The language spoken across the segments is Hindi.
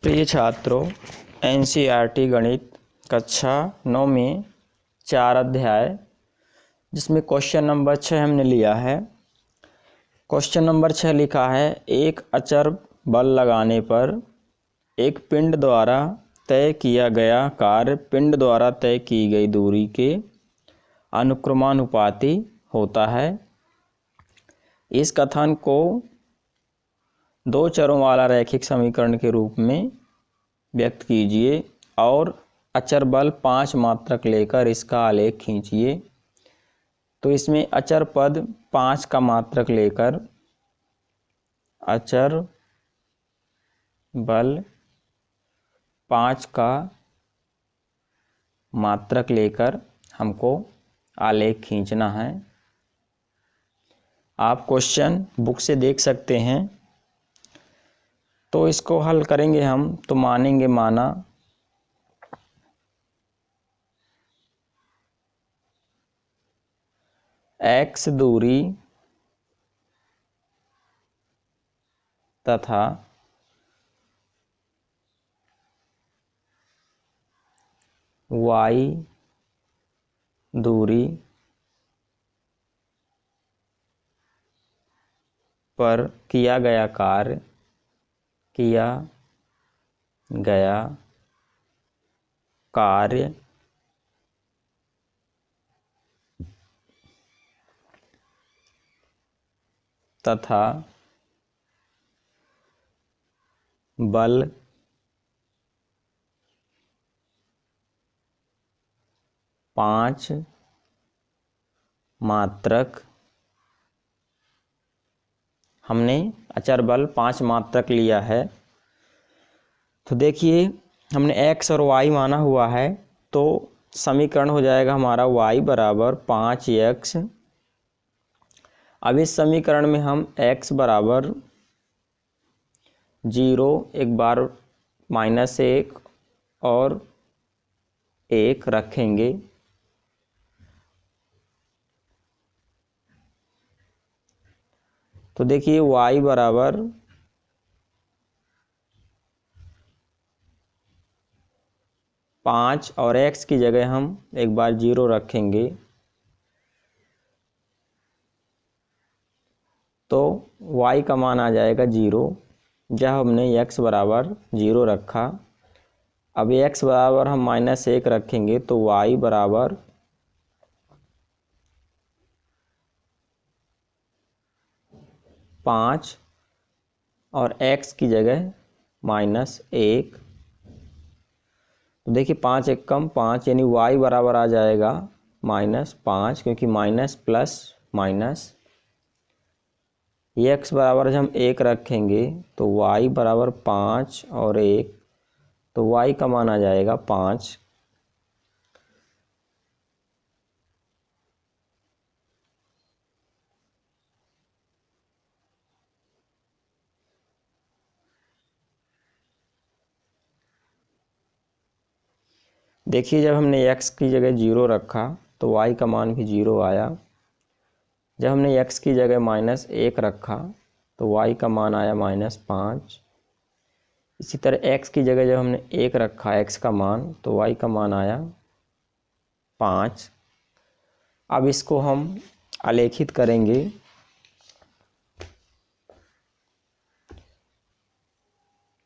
प्रिय छात्रों, एनसीईआरटी गणित कक्षा 9 में 4 अध्याय जिसमें क्वेश्चन नंबर 6 हमने लिया है। क्वेश्चन नंबर 6 लिखा है, एक अचर बल लगाने पर एक पिंड द्वारा तय किया गया कार्य पिंड द्वारा तय की गई दूरी के अनुक्रमानुपाती होता है। इस कथन को दो चरों वाला रैखिक समीकरण के रूप में व्यक्त कीजिए और अचर बल 5 मात्रक लेकर इसका आलेख खींचिए। तो इसमें अचर पद 5 का मात्रक लेकर अचर बल 5 का मात्रक लेकर हमको आलेख खींचना है। आप क्वेश्चन बुक से देख सकते हैं। तो इसको हल करेंगे हम तो मानेंगे माना x दूरी तथा y दूरी पर किया गया कार्य तथा बल पाँच मात्रक। हमने अचर बल 5 मात्रक लिया है। तो देखिए, हमने x और y माना हुआ है, तो समीकरण हो जाएगा हमारा y बराबर 5x। अब इस समीकरण में हम x बराबर 0 एक बार -1 और 1 रखेंगे। तो देखिए y बराबर 5 और x की जगह हम एक बार 0 रखेंगे। तो y का मान आ जाएगा 0। जब हमने x बराबर 0 रखा, अब x बराबर हम -1 रखेंगे तो y बराबर 5 और x की जगह -1। तो देखिए 5 एक कम 5, यानी y बराबर आ जाएगा -5, क्योंकि माइनस प्लस माइनस। x बराबर जब हम 1 रखेंगे तो y बराबर 5 और 1, तो y का मान आ जाएगा 5। देखिए, जब हमने x की जगह 0 रखा तो y का मान भी 0 आया। जब हमने x की जगह -1 रखा तो y का मान आया -5। इसी तरह x की जगह जब हमने 1 रखा x का मान, तो y का मान आया 5। अब इसको हम आलेखित करेंगे।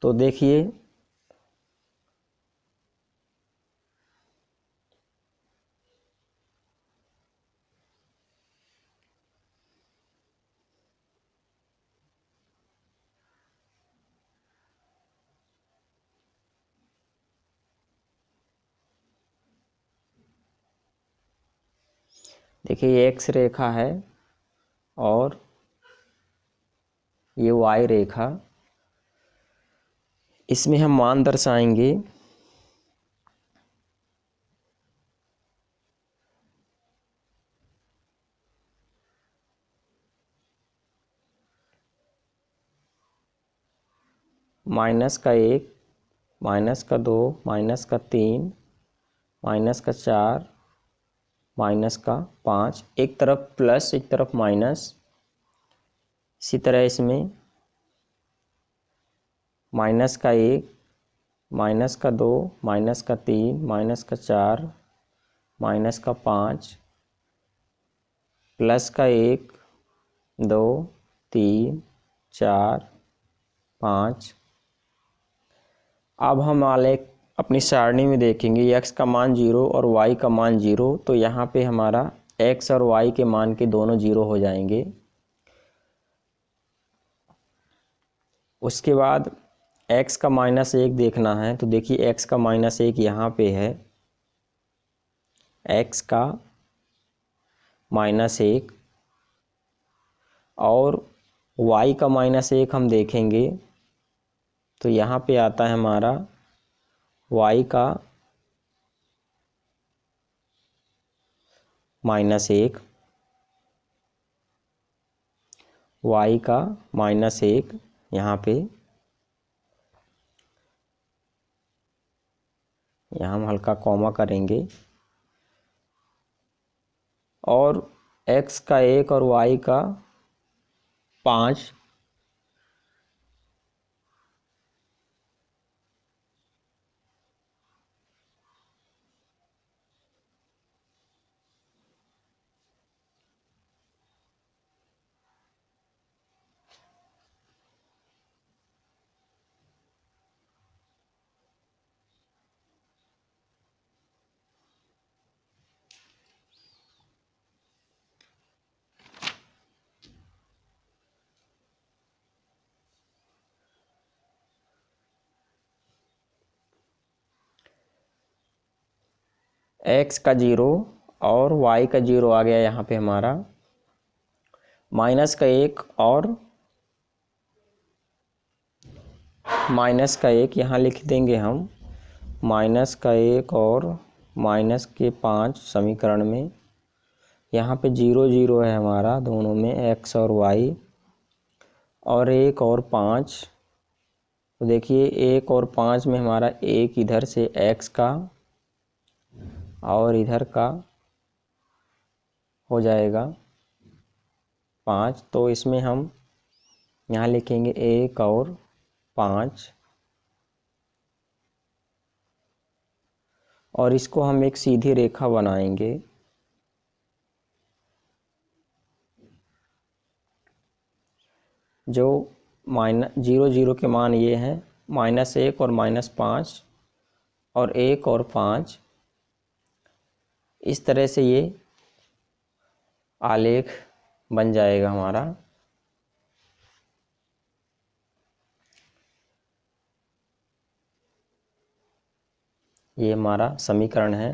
तो देखिए, ये x रेखा है और ये y रेखा। इसमें हम मान दर्शाएंगे। -1, -2, -3, -4, -5, एक तरफ प्लस एक तरफ माइनस। इसी तरह इसमें -1, माइनस का 2, माइनस का 3, माइनस का 4, माइनस का 5, प्लस का 1, 2, 3, 4, 5। अब हम आलेख अपनी सारणी में देखेंगे x का मान 0 और y का मान 0, तो यहाँ पे हमारा x और y के मान के दोनों 0 हो जाएंगे। उसके बाद x का -1 देखना है, तो देखिए x का -1 यहाँ पे है, x का -1, और y का -1 हम देखेंगे तो यहाँ पे आता है हमारा y का -1, y का -1 यहाँ पे, यहाँ हम हल्का कॉमा करेंगे, और x का 1 और y का 5। x का 0 और y का 0 आ गया यहाँ पे हमारा, माइनस का 1 और माइनस का 1 यहाँ लिख देंगे हम, माइनस का 1 और माइनस के 5 समीकरण में, यहाँ पे 0 0 है हमारा दोनों में, x और y, और 1 और 5। तो देखिए 1 और 5 में हमारा 1 इधर से x का और इधर का हो जाएगा 5, तो इसमें हम यहाँ लिखेंगे 1 और 5, और इसको हम एक सीधी रेखा बनाएंगे। जो -0 0 के मान ये हैं, -1 और -5 और 1 और 5, इस तरह से ये आलेख बन जाएगा हमारा। ये हमारा समीकरण है।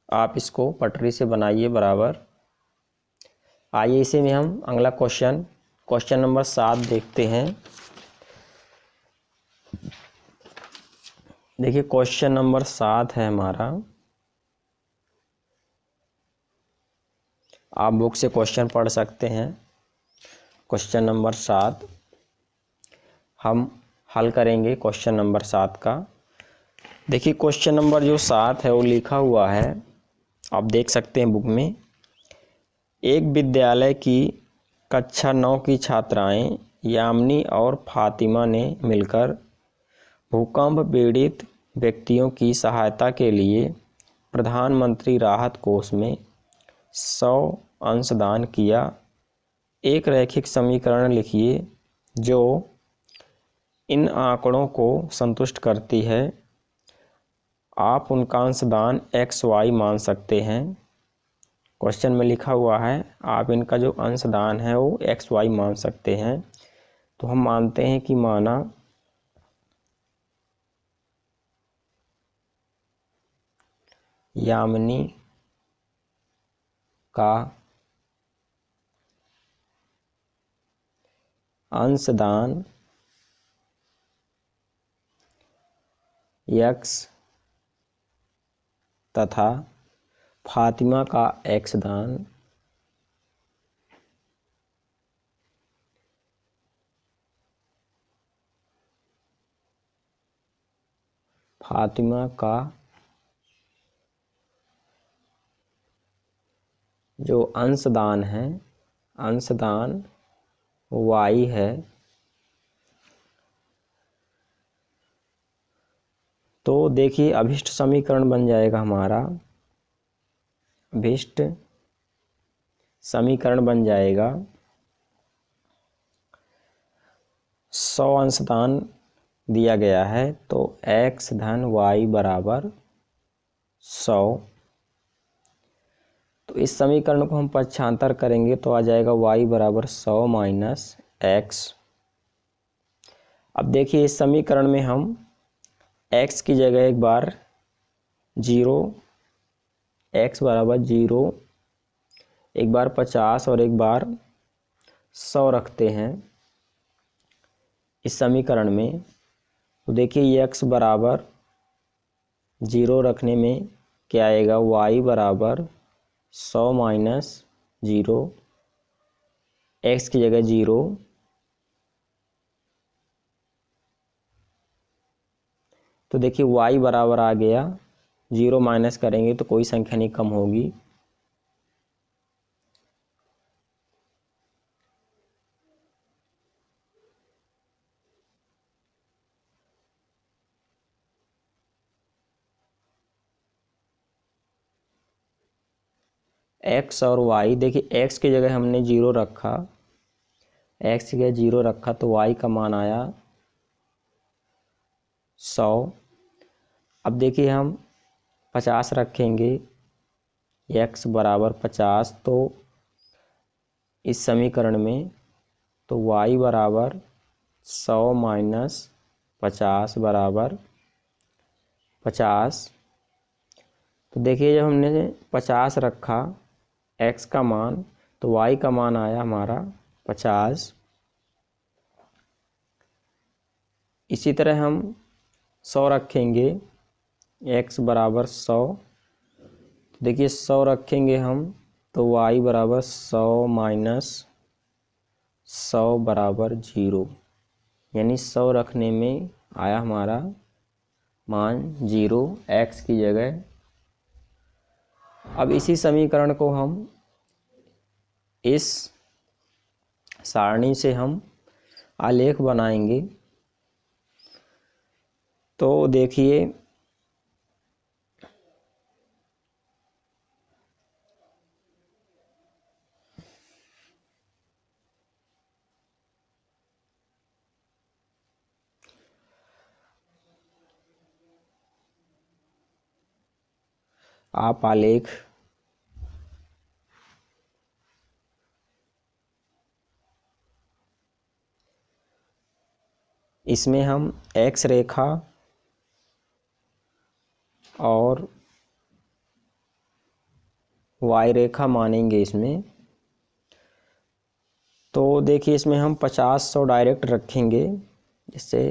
आप इसको पटरी से बनाइए बराबर। आइए इसी में हम अगला क्वेश्चन नंबर 7 देखते हैं। देखिए क्वेश्चन नंबर 7 है हमारा, आप बुक से क्वेश्चन पढ़ सकते हैं। क्वेश्चन नंबर 7 हम हल करेंगे। क्वेश्चन नंबर 7 का देखिए, क्वेश्चन नंबर जो 7 है वो लिखा हुआ है, आप देख सकते हैं बुक में। एक विद्यालय की कक्षा 9 की छात्राएं यामिनी और फातिमा ने मिलकर भूकंप पीड़ित व्यक्तियों की सहायता के लिए प्रधानमंत्री राहत कोष में 100 अंशदान किया। एक रैखिक समीकरण लिखिए जो इन आंकड़ों को संतुष्ट करती है। आप उनका अंशदान XY मान सकते हैं। क्वेश्चन में लिखा हुआ है आप इनका जो अंशदान है वो XY मान सकते हैं। तो हम मानते हैं कि माना यामिनी का अंशदान X तथा फातिमा का X दान फातिमा का जो अंशदान है, अंशदान y है, तो देखिए अभिष्ट समीकरण बन जाएगा हमारा, अभिष्ट समीकरण बन जाएगा 100 अंशदान दिया गया है तो x धन y बराबर 100। तो इस समीकरण को हम पक्षांतर करेंगे तो आ जाएगा y बराबर 100 माइनस x। अब देखिए इस समीकरण में हम x की जगह एक बार 0, x बराबर 0, एक बार 50 और एक बार 100 रखते हैं इस समीकरण में। तो देखिए ये x बराबर 0 रखने में क्या आएगा, y बराबर 100 माइनस 0, x की जगह 0, तो देखिए y बराबर आ गया 0 माइनस करेंगे तो कोई संख्या नहीं कम होगी, x और y। देखिए x की जगह हमने 0 रखा, x की जगह 0 रखा तो y का मान आया 100। अब देखिए हम 50 रखेंगे, x बराबर 50, तो इस समीकरण में तो y बराबर 100 माइनस 50 बराबर 50। तो देखिए जब हमने 50 रखा x का मान तो y का मान आया हमारा 50। इसी तरह हम 100 रखेंगे, x बराबर 100, तो देखिए 100 रखेंगे हम तो y बराबर 100 माइनस 100 बराबर 0, यानी 100 रखने में आया हमारा मान 0 x की जगह। अब इसी समीकरण को हम इस सारणी से हम आलेख बनाएंगे। तो देखिए आप आलेख इसमें हम x रेखा और y रेखा मानेंगे इसमें। तो देखिए इसमें हम 50 100 डायरेक्ट रखेंगे इससे,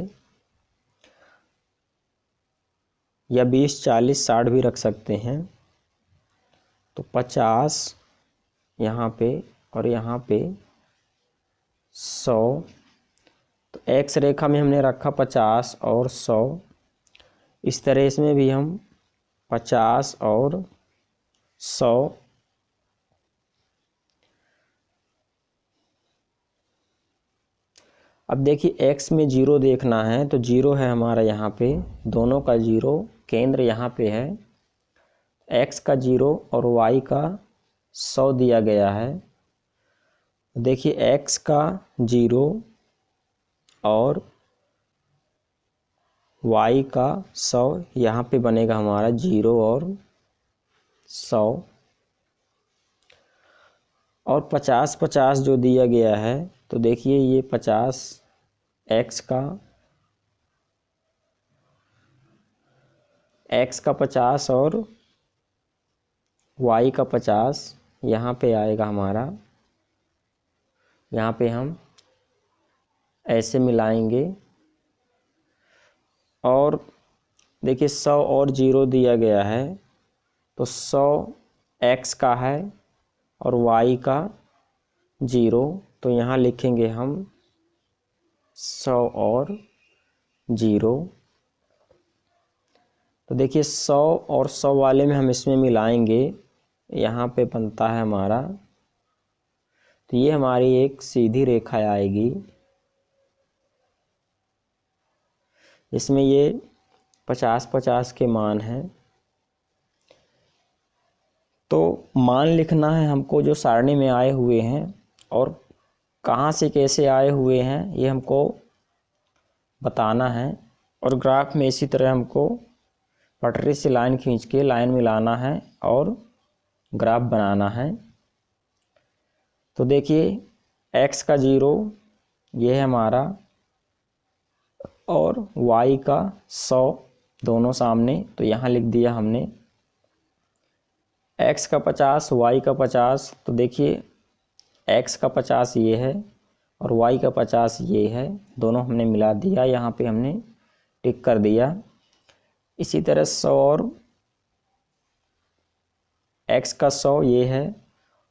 या 20 40 60 भी रख सकते हैं। तो 50 यहाँ पे और यहाँ पे 100, तो x रेखा में हमने रखा 50 और 100, इस तरह इसमें भी हम 50 और 100। अब देखिए x में 0 देखना है तो 0 है हमारा यहाँ पे, दोनों का 0, केंद्र यहाँ पे है। x का 0 और y का 100 दिया गया है। देखिए x का 0 और y का 100, यहाँ पे बनेगा हमारा 0 और 100, और 50 50 जो दिया गया है तो देखिए ये 50 x का 50 और y का 50 यहाँ पे आएगा हमारा, यहाँ पे हम ऐसे मिलाएंगे। और देखिए 100 और 0 दिया गया है तो 100 x का है और y का 0, तो यहाँ लिखेंगे हम 100 और 0। तो देखिए 100 और 100 वाले में हम इसमें मिलाएंगे, यहाँ पे बनता है हमारा तो ये हमारी एक सीधी रेखा आएगी, इसमें ये 50-50 के मान हैं। तो मान लिखना है हमको जो सारणी में आए हुए हैं और कहाँ से कैसे आए हुए हैं ये हमको बताना है। और ग्राफ में इसी तरह हमको पटरी से लाइन खींच के लाइन मिलाना है और ग्राफ बनाना है। तो देखिए x का 0 ये है हमारा और y का 100 दोनों सामने, तो यहाँ लिख दिया हमने। x का 50 y का 50, तो देखिए x का 50 ये है और y का 50 ये है, दोनों हमने मिला दिया, यहाँ पे हमने टिक कर दिया। इसी तरह 100 और x का 100 ये है,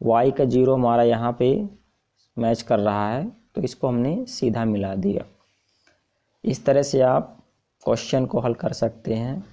y का 0 हमारा यहाँ पे मैच कर रहा है, तो इसको हमने सीधा मिला दिया। इस तरह से आप क्वेश्चन को हल कर सकते हैं।